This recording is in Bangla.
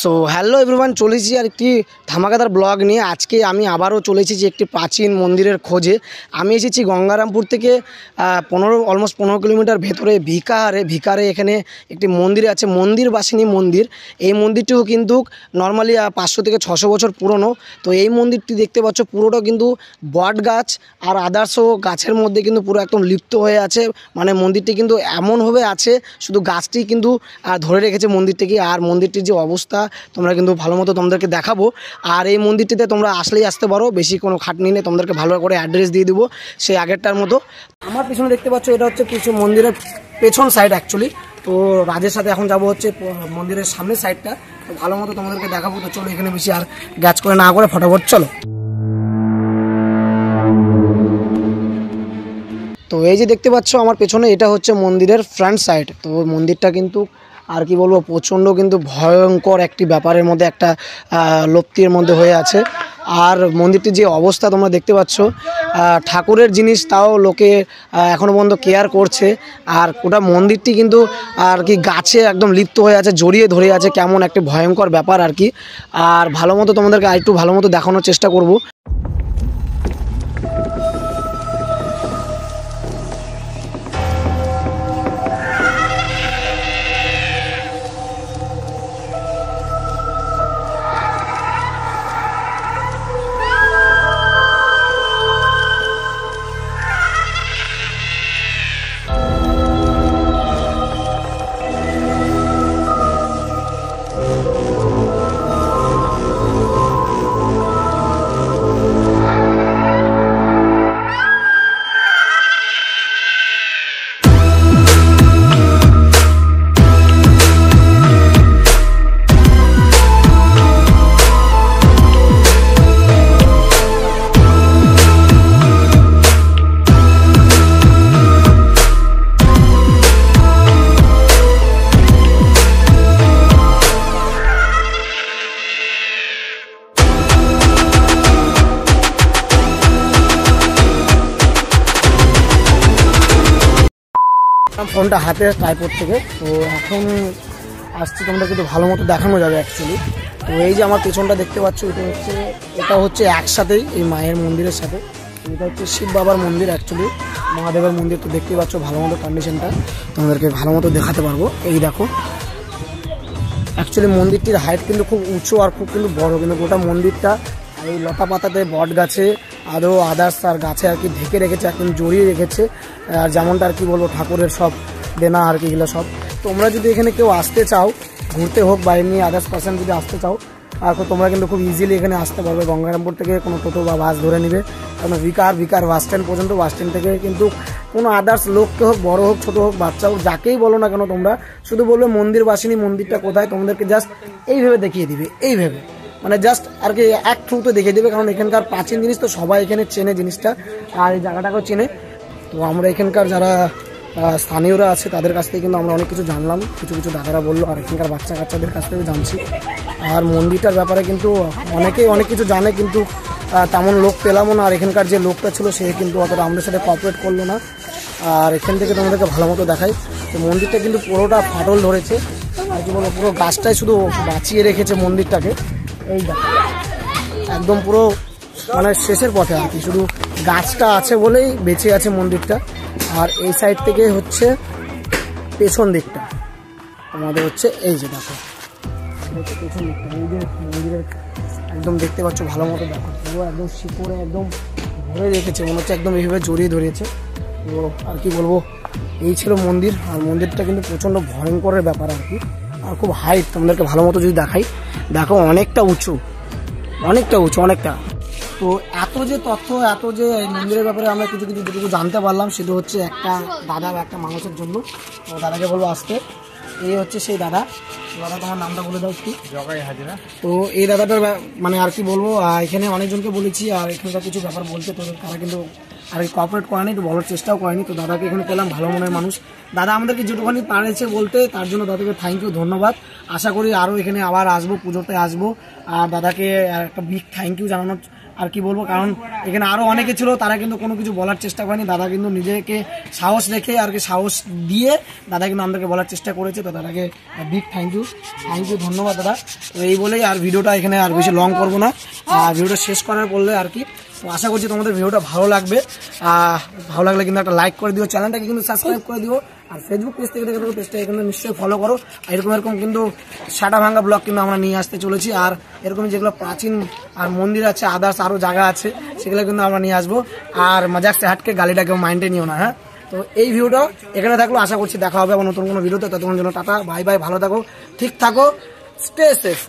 সো হ্যালো এভরিওয়ান, চলেছি আর একটি ধামাকাদার ব্লগ নিয়ে। আজকে আমি আবারও চলে এসেছি একটি প্রাচীন মন্দিরের খোঁজে। আমি এসেছি গঙ্গারামপুর থেকে অলমোস্ট 15 কিলোমিটার ভেতরে ভিকারে এখানে একটি মন্দির আছে, মন্দিরবাসিনী মন্দির। এই মন্দিরটিও কিন্তু নর্মালি 500 থেকে 600 বছর পুরনো। তো এই মন্দিরটি দেখতে পাচ্ছ পুরোটা কিন্তু বট গাছ আর আদার্সও গাছের মধ্যে কিন্তু পুরো একদম লিপ্ত হয়ে আছে। মানে মন্দিরটি কিন্তু এমনভাবে আছে, শুধু গাছটি কিন্তু ধরে রেখেছে মন্দিরটিকে। আর মন্দিরটির যে অবস্থা তোমরা কিন্তু ভালো মতো তোমাদেরকে দেখাবো। আর এই মন্দিরটিতে তোমরা আসলেই আসতে পারো, বেশি কোনো খাটনি নেই, তোমাদেরকে ভালো করে অ্যাড্রেস দিয়ে দেবো সেই আগেরটার মতো। আমার পিছনে দেখতে পাচ্ছ এটা হচ্ছে কিছু মন্দিরের পেছন সাইড অ্যাকচুয়ালি। তো রাজের সাথে এখন যাবো হচ্ছে মন্দিরের সামনের সাইডটা, তো ভালো মতো তোমাদেরকে দেখাবো। তো চলো এখানে বেশি আর গ্যাচ করে না করে ফটাফট চলো। তো এই যে দেখতে পাচ্ছ আমার পেছনে, এটা হচ্ছে মন্দিরের ফ্রন্ট সাইড। তো মন্দিরটা কিন্তু আর কি বলবো, প্রচণ্ড কিন্তু ভয়ঙ্কর একটি ব্যাপারের মধ্যে, একটা লপ্তির মধ্যে হয়ে আছে। আর মন্দিরটির যে অবস্থা তোমরা দেখতে পাচ্ছ, ঠাকুরের জিনিস তাও লোকে এখনও পর্যন্ত কেয়ার করছে। আর ওটা মন্দিরটি কিন্তু আর কি গাছে একদম লিপ্ত হয়ে আছে, জড়িয়ে ধরে আছে, কেমন একটা ভয়ঙ্কর ব্যাপার আর কি। আর ভালো মতো তোমাদেরকে আরেকটু ভালো মতো দেখানোর চেষ্টা করব। ফোনটা হাতে ট্রাইপড থেকে, তো এখন আসছে, তোমরা কিন্তু ভালো মতো দেখানো যাবে অ্যাকচুয়ালি। তো এই যে আমার পেছনটা দেখতে পাচ্ছ, এটা হচ্ছে একসাথেই এই মায়ের মন্দিরের সাথে। এটা হচ্ছে শিব বাবার মন্দির অ্যাকচুয়ালি, মহাদেবের মন্দির। তো দেখতে পাচ্ছ ভালো মতো কন্ডিশনটা, তোমাদেরকে ভালো মতো দেখাতে পারবো। এই দেখো অ্যাকচুয়ালি মন্দিরটির হাইট কিন্তু খুব উঁচু আর খুব কিন্তু বড়, কিন্তু গোটা মন্দিরটা এই লতা পাতাতে, বট গাছে, আদৌ আদার্স আর গাছে আর কি ঢেকে রেখেছে, একদম জড়িয়ে রেখেছে। আর যেমনটা আর কি বলবো, ঠাকুরের সব দেনা আর কি, এগুলো সব। তোমরা যদি এখানে কেউ আসতে চাও, ঘুরতে হোক বা এমনি আদার্স পার্সন যদি আসতে চাও, আর তোমরা কিন্তু খুব ইজিলি এখানে আসতে পারবে। গঙ্গারামপুর থেকে কোনো টোটো বা বাস ধরে নিবে, কারণ ভিকার বাস স্ট্যান্ড পর্যন্ত। বাস স্ট্যান্ড থেকে কিন্তু কোনো আদার্স লোককে হোক, বড় হোক, ছোটো হোক, বাচ্চা হোক, যাকেই বলো না কেন, তোমরা শুধু বলবে মন্দিরবাসিনী মন্দিরটা কোথায়, তোমাদেরকে জাস্ট এইভাবে দেখিয়ে দিবে, এইভাবে মানে জাস্ট আর কি এক থ্রুতে দেখিয়ে দেবে। কারণ এখানকার প্রাচীন জিনিস তো সবাই এখানে চেনে জিনিসটা, আর এই জায়গাটাকেও চেনে। তো আমরা এখানকার যারা স্থানীয়রা আছে তাদের কাছ থেকে কিন্তু আমরা অনেক কিছু জানলাম, কিছু দাদারা বললো, আর এখানকার বাচ্চা কাচ্চাদের কাছ থেকে জানছি। আর মন্দিরটার ব্যাপারে কিন্তু অনেকেই অনেক কিছু জানে, কিন্তু তেমন লোক পেলামও না। আর এখানকার যে লোকটা ছিল সে কিন্তু অতটা আমাদের সাথে কোঅপারেট করলো না। আর এখান থেকে তোমাদেরকে ভালো মতো দেখাই, তো মন্দিরটা কিন্তু পুরোটা ফাটল ধরেছে, আর কি বলবো, পুরো গাছটাই শুধু বাঁচিয়ে রেখেছে মন্দিরটাকে। এই দেখো একদম পুরো মানে শেষের পথে আর কি, শুধু গাছটা আছে বলেই বেঁচে আছে মন্দিরটা। আর এই সাইড থেকে হচ্ছে পেছন দিকটা আমাদের হচ্ছে, এই যে দেখো পেছন দিকটা, এই যে মন্দিরের একদম দেখতে পাচ্ছ ভালো মতো দেখো, পুরো একদম শিকড়ে একদম ধরে রেখেছে, মনে হচ্ছে একদম এইভাবে জড়িয়ে ধরেছে। তো আর কি বলবো, এই ছিল মন্দির। আর মন্দিরটা কিন্তু প্রচণ্ড ভয়ঙ্করের ব্যাপার আর কি, আর খুব হাইট। তোমাদেরকে ভালো মতো যদি দেখাই, দেখো অনেকটা উঁচু, অনেকটা। তো এত যে তথ্য, এত যে মন্দিরের ব্যাপারে আমরা যেটুকু জানতে পারলাম, সেটা হচ্ছে একটা দাদা বা একটা মানুষের জন্য। তো দাদাকে বলবো আসতে। এই হচ্ছে সেই দাদা। তোমার নামটা বলে দাও একটু। জগাই হাজরা। তো এই দাদাটার মানে আর কি বলবো, এখানে অনেকজনকে বলেছি, আর এখানকার কিছু ব্যাপার বলতে, তো তারা কিন্তু আর কোঅপারেট করেনি, একটু বলার চেষ্টাও করেনি। তো দাদাকে এখানে পেলাম, ভালো মনের মানুষ। দাদা আমাদেরকে যেটুখানি পারেছে বলতে, তার জন্য দাদাকে থ্যাংক ইউ, ধন্যবাদ। আশা করি আরও এখানে আবার আসবো, পুজোতে আসবো। আর দাদাকে একটা বিগ থ্যাংক ইউ জানানোর আর কি বলবো, কারণ এখানে আরো অনেকে ছিল, তারা কিন্তু কোনো কিছু বলার চেষ্টা করেনি। দাদা কিন্তু নিজেকে সাহস রেখে আর কি সাহস দিয়ে দাদা কিন্তু আমাদেরকে বলার চেষ্টা করেছে। তো দাদাকে বিগ থ্যাংক ইউ, ধন্যবাদ দাদা। তো এই বলেই আর ভিডিওটা এখানে আর বেশি লং করবো না, ভিডিওটা শেষ করার বললে আর কি। তো আশা করছি তোমাদের ভিডিওটা ভালো লাগবে। ভালো লাগলে কিন্তু একটা লাইক করে দিও, চ্যানেলটাকে কিন্তু সাবস্ক্রাইব করে দিও। আর ফেসবুক পেজ থেকে দেখে পেজটা কিন্তু নিশ্চয়ই ফলো করো। এরকম কিন্তু সাটা ভাঙ্গা ব্লগ কিন্তু আমরা নিয়ে আসতে চলেছি। আর এরকম যেগুলো প্রাচীন আর মন্দির আছে, আদার্স আরও জায়গা আছে, সেগুলো কিন্তু আমরা নিয়ে আসবো। আর মজাক সে হাটকে গালিটাকেও মাইন্ডে নিও না, হ্যাঁ। তো এই ভিডিওটা এখানে থাকলো, আশা করছি দেখা হবে আবার নতুন কোনো ভিডিওতে। ততক্ষণ জন্য টাটা, বাই বাই, ভালো থাকো, ঠিক থাকো, স্টে সেফ।